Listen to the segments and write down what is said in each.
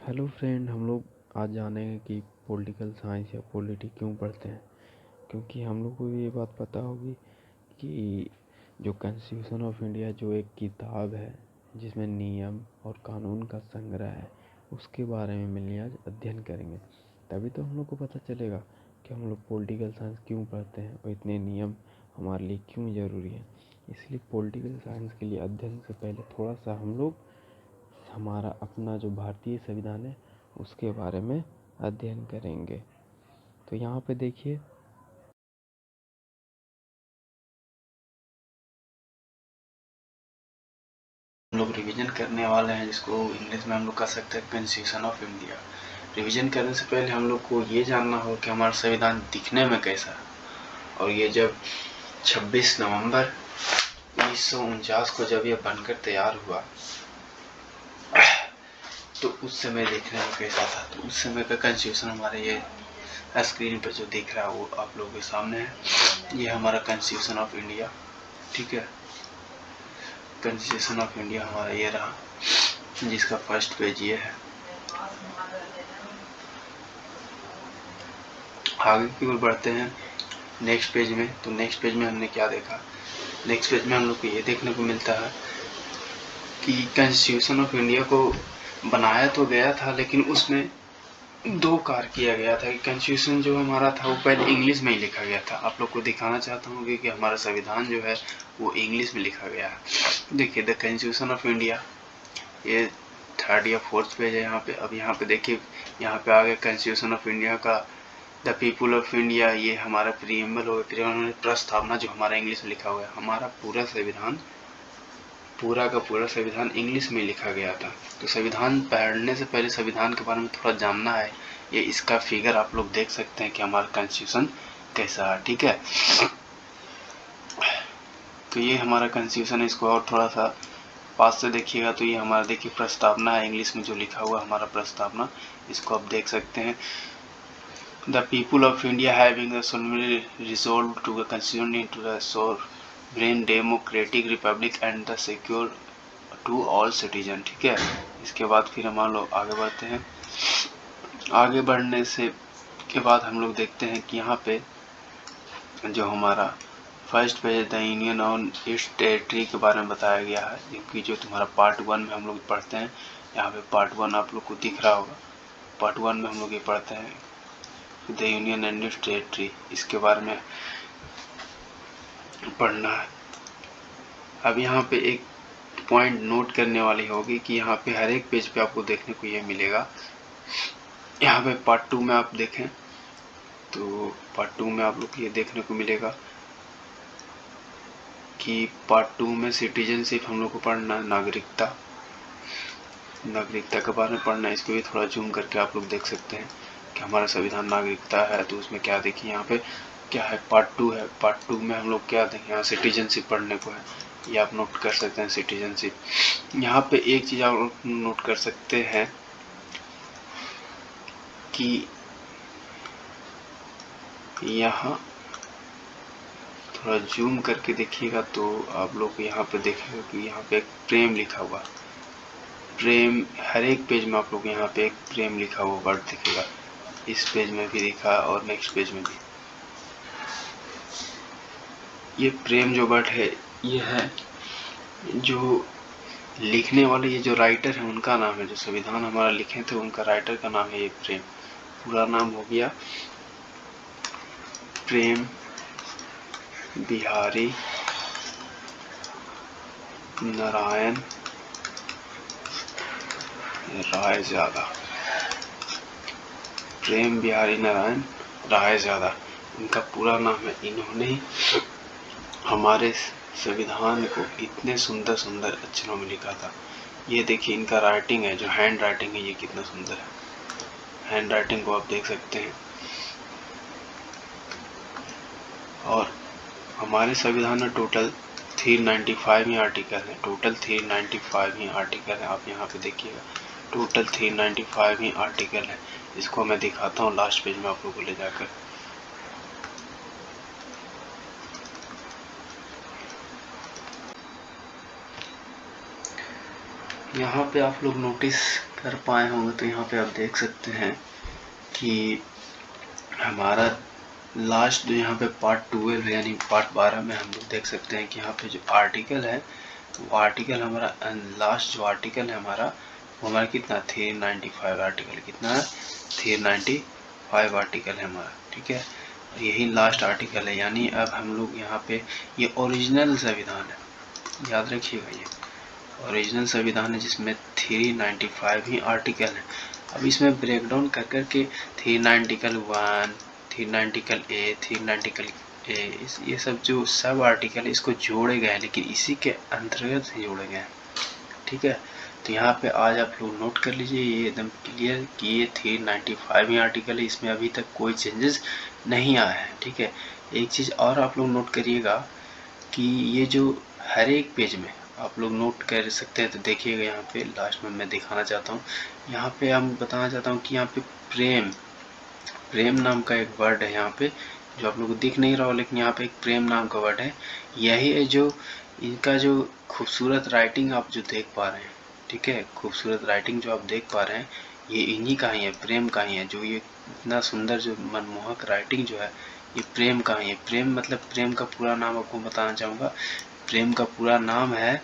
Hello friend, हम लोग आज जानेंगे कि पॉलिटिकल साइंस या पॉलिटी क्यों पढ़ते हैं। क्योंकि हम लोग को ये बात पता होगी कि जो कॉन्स्टिट्यूशन ऑफ इंडिया जो एक किताब है जिसमें नियम और कानून का संग्रह है, उसके बारे में मिलकर आज अध्ययन करेंगे। तभी तो हम लोग को पता चलेगा कि हम लोग पॉलिटिकल साइंस क्यों पढ़ते हैं और इतने नियम हमारे लिए क्यों ज़रूरी है। इसलिए पॉलिटिकल साइंस के लिए अध्ययन से पहले थोड़ा सा हम लोग हमारा अपना जो भारतीय संविधान है उसके बारे में अध्ययन करेंगे। तो यहाँ पे देखिए, हम लोग रिवीजन करने वाले हैं, जिसको इंग्लिश में हम लोग कह सकते हैं कॉन्स्टिट्यूशन ऑफ इंडिया। रिवीजन करने से पहले हम लोग को ये जानना हो कि हमारा संविधान दिखने में कैसा है। और ये जब 26 नवंबर 1949 को जब ये बनकर तैयार हुआ तो उस समय देखने में कैसा था। तो उस समय का कॉन्स्टिट्यूशन हमारे ये स्क्रीन पर जो दिख रहा है वो आप लोगों के सामने है। ये हमारा कॉन्स्टिट्यूशन ऑफ इंडिया, ठीक है। कॉन्स्टिट्यूशन ऑफ इंडिया हमारा ये रहा, जिसका फर्स्ट पेज ये है। आगे की ओर बढ़ते हैं नेक्स्ट पेज में। तो नेक्स्ट पेज में हमने क्या देखा? नेक्स्ट पेज में हम लोग को ये देखने को मिलता है कि कॉन्स्टिट्यूशन ऑफ इंडिया को बनाया तो गया था, लेकिन उसमें दो कार्य किया गया था कि कॉन्स्टिट्यूशन जो हमारा था वो पहले इंग्लिश में ही लिखा गया था। आप लोग को दिखाना चाहता हूँ कि हमारा संविधान जो है वो इंग्लिश में लिखा गया है। देखिए, द कॉन्स्टिट्यूशन ऑफ इंडिया, ये 3rd या 4th पेज है यहाँ पे। अब यहाँ पे देखिए, यहाँ पे आ गया कॉन्स्टिट्यूशन ऑफ इंडिया का द पीपुल ऑफ इंडिया। ये हमारा प्रीएम्बल हो गया, प्रस्तावना, जो हमारा इंग्लिश में लिखा हुआ है। हमारा पूरा संविधान, पूरा का पूरा संविधान इंग्लिश में लिखा गया था। तो संविधान पढ़ने से पहले संविधान के बारे में थोड़ा जानना है। ये इसका फिगर आप लोग देख सकते हैं कि हमारा कॉन्स्टिट्यूशन कैसा है, ठीक है। तो ये हमारा कॉन्स्टिट्यूशन है। इसको और थोड़ा सा पास से देखिएगा तो ये हमारा, देखिए, प्रस्तावना है, इंग्लिश में जो लिखा हुआ हमारा प्रस्तावना, इसको आप देख सकते हैं। The people of India having solemnly resolved to constitute into the sovereign democratic republic and the secure to all citizen, ठीक है। इसके बाद फिर हम लोग आगे बढ़ते हैं। आगे बढ़ने से के बाद हम लोग देखते हैं कि यहाँ पे जो हमारा first page the union on it's territory के बारे में बताया गया है, क्योंकि जो तुम्हारा पार्ट 1 में हम लोग पढ़ते हैं, यहाँ पे पार्ट 1 आप लोग को दिख रहा होगा। पार्ट 1 में हम लोग ये पढ़ते हैं the union and it's territory, इसके बारे में पढ़ना है। अब यहाँ पे एक पॉइंट नोट करने वाली होगी कि यहाँ पे हर एक पेज पे आपको देखने को ये मिलेगा। यहाँ पे पार्ट 2 में आप देखें तो पार्ट 2 में आप लोग को ये देखने को मिलेगा कि पार्ट 2 में सिटीजनशिप हम लोग को पढ़ना है, नागरिकता, नागरिकता के बारे में पढ़ना है। इसको भी थोड़ा जूम करके आप लोग देख सकते हैं कि हमारा संविधान नागरिकता है। तो उसमें क्या देखिए, यहाँ पे क्या है, पार्ट 2 है। पार्ट 2 में हम लोग क्या देखें, यहाँ सिटीजनशिप पढ़ने को है, ये आप नोट कर सकते हैं, सिटीजनशिप। यहाँ पे एक चीज़ आप नोट कर सकते हैं कि यहाँ थोड़ा जूम करके देखिएगा तो आप लोग यहाँ पे देखेगा कि यहाँ पे एक प्रेम लिखा हुआ, प्रेम, हर एक पेज में आप लोग यहाँ पे एक प्रेम लिखा हुआ वर्ड दिखेगा। इस पेज में भी दिखा और नेक्स्ट पेज में भी। ये प्रेम जो वर्ड है, ये है जो लिखने वाले, ये जो राइटर है उनका नाम है। जो संविधान हमारा लिखे थे उनका राइटर का नाम है ये प्रेम। पूरा नाम हो गया प्रेम बिहारी नारायण रायजादा। प्रेम बिहारी नारायण रायजादा, इनका पूरा नाम है। इन्होंने हमारे संविधान को इतने सुंदर सुंदर अक्षरों में लिखा था। ये देखिए, इनका राइटिंग है, जो हैंड राइटिंग है, ये कितना सुंदर है। हैंड राइटिंग को आप देख सकते हैं। और हमारे संविधान में टोटल 395 ही आर्टिकल है। टोटल 395 ही आर्टिकल है। आप यहाँ पे देखिएगा, टोटल 395 ही आर्टिकल है। इसको मैं दिखाता हूँ लास्ट पेज में आप लोगों को ले जाकर। यहाँ पे आप लोग नोटिस कर पाए होंगे तो यहाँ पे आप देख सकते हैं कि हमारा लास्ट जो यहाँ पे पार्ट 12 यानी पार्ट 12 में हम लोग देख सकते हैं कि यहाँ पे जो आर्टिकल है वो आर्टिकल हमारा लास्ट जो आर्टिकल है हमारा वो हमारा कितना 395 आर्टिकल कितना है 395 आर्टिकल है हमारा, ठीक है। और यही लास्ट आर्टिकल है, यानी अब हम लोग यहाँ पे ये ओरिजिनल संविधान है, याद रखिएगा ये ओरिजिनल संविधान है जिसमें 395 ही आर्टिकल है। अब इसमें ब्रेक डाउन कर करके 391, 390 ए ये सब जो सब आर्टिकल है इसको जोड़े गए हैं, लेकिन इसी के अंतर्गत ही जोड़े गए हैं, ठीक है। तो यहाँ पे आज आप लोग नोट कर लीजिए ये एकदम क्लियर कि ये 395 ही आर्टिकल है, इसमें अभी तक कोई चेंजेस नहीं आया है, ठीक है। एक चीज़ और आप लोग नोट करिएगा कि ये जो हर एक पेज में आप लोग नोट कर सकते हैं, तो देखिएगा यहाँ पे लास्ट में मैं दिखाना चाहता हूँ, यहाँ पे हम बताना चाहता हूँ कि यहाँ पे प्रेम नाम का एक वर्ड है यहाँ पे जो आप लोग को दिख नहीं रहा हो, लेकिन यहाँ पे एक प्रेम नाम का वर्ड है। यही है जो इनका जो खूबसूरत राइटिंग आप जो देख पा रहे हैं, ठीक है, खूबसूरत राइटिंग जो आप देख पा रहे हैं ये इन्हीं का ही है, प्रेम का ही है। जो ये इतना सुंदर जो मनमोहक राइटिंग जो है ये प्रेम का ही है। प्रेम मतलब प्रेम का पूरा नाम आपको बताना चाहूँगा, प्रेम का पूरा नाम है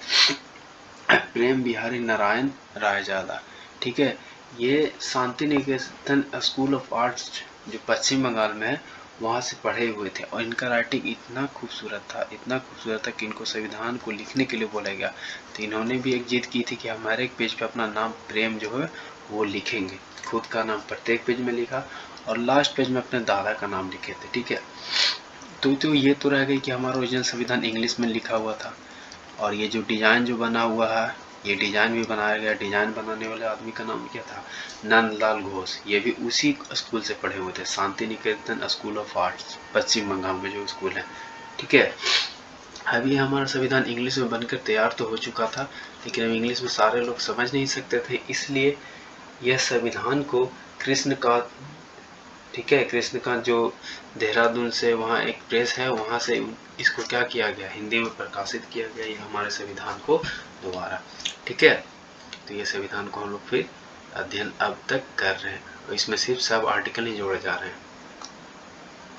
प्रेम बिहारी नारायण रायजादा, ठीक है। ये Shanti Niketan school of arts जो पश्चिम बंगाल में है वहाँ से पढ़े हुए थे, और इनका राइटिंग इतना खूबसूरत था कि इनको संविधान को लिखने के लिए बोला गया। तो इन्होंने भी एक जिद की थी कि हमारे एक पेज पे अपना नाम प्रेम जो है वो लिखेंगे, खुद का नाम प्रत्येक पेज में लिखा और लास्ट पेज में अपने दादा का नाम लिखे थे, ठीक है। तो ये तो रह गई कि हमारा ओरिजिनल संविधान इंग्लिश में लिखा हुआ था, और ये जो डिज़ाइन जो बना हुआ है ये डिज़ाइन भी बनाया गया। डिज़ाइन बनाने वाले आदमी का नाम क्या था, नंदलाल घोष। ये भी उसी स्कूल से पढ़े हुए थे, Shanti Niketan school of arts पश्चिम बंगाल में जो स्कूल है, ठीक है। अभी हमारा संविधान इंग्लिश में बनकर तैयार तो हो चुका था, लेकिन अब इंग्लिश में सारे लोग समझ नहीं सकते थे, इसलिए यह संविधान को कृष्णकांत, ठीक है, कृष्णकांत जो देहरादून से वहाँ एक प्रेस है वहाँ से इसको क्या किया गया, हिंदी में प्रकाशित किया गया ये हमारे संविधान को दोबारा, ठीक है। तो ये संविधान को हम लोग फिर अध्ययन अब तक कर रहे हैं और इसमें सिर्फ सब आर्टिकल ही जोड़े जा रहे हैं।